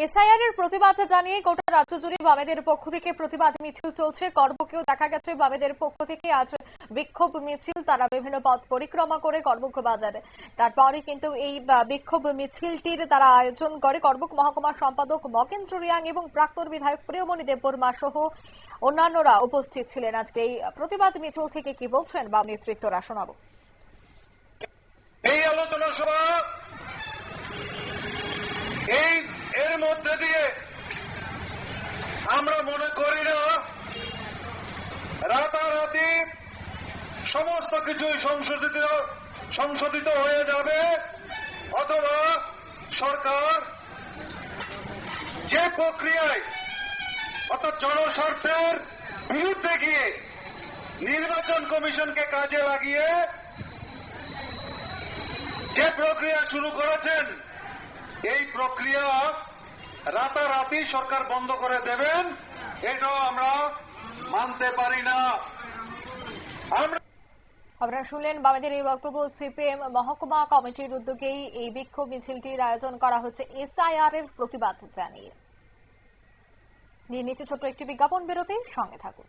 SIR এর প্রতিবাদ জানিয়ে গোটা রাজ্য জুড়ে বামেদের পক্ষ থেকে প্রতিবাদ মিছিল চলছে। করবুকেও দেখা গেছে বামেদের পক্ষ থেকে আজ বিক্ষোভ মিছিল, তারা বিভিন্ন পথ পরিক্রমা করে করবুক বাজারে। তারপরে কিন্তু এই বিক্ষোভ মিছিলটির তারা আয়োজন করে। করবুক মহকুমা সম্পাদক মকেন্দ্র রিয়াং এবং প্রাক্তন বিধায়ক প্রিয়মণি দেববর্মা সহ অন্যান্যরা উপস্থিত ছিলেন। আজকে এই প্রতিবাদ মিছিল থেকে কি বলছেন বাম নেতৃত্বরা শোনাবো। এই আলোচনা সভা এর মধ্যে দিয়ে আমরা মনে করি না রাতারাতি সমস্ত কিছুই সংশোধিত হয়ে যাবে, অথবা সরকার যে প্রক্রিয়ায় অর্থাৎ জনস্বার্থের বিরুদ্ধে গিয়ে নির্বাচন কমিশনকে কাজে লাগিয়ে যে প্রক্রিয়া শুরু করেছেন, এই প্রক্রিয়া রাতারাতি সরকার বন্ধ করে দেবেন, এটাও আমরা মানতে পারি না। আপনারা শুনলেন বামেদের এই বক্তব্য। সিপিএম মহকুমা কমিটির উদ্যোগেই এই বিক্ষোভ মিছিলটির আয়োজন করা হচ্ছে এসআইআর এর প্রতিবাদ জানিয়ে। নিয়ে নিচে ছোট্ট একটি বিজ্ঞাপন বিরতি, সঙ্গে থাকুন।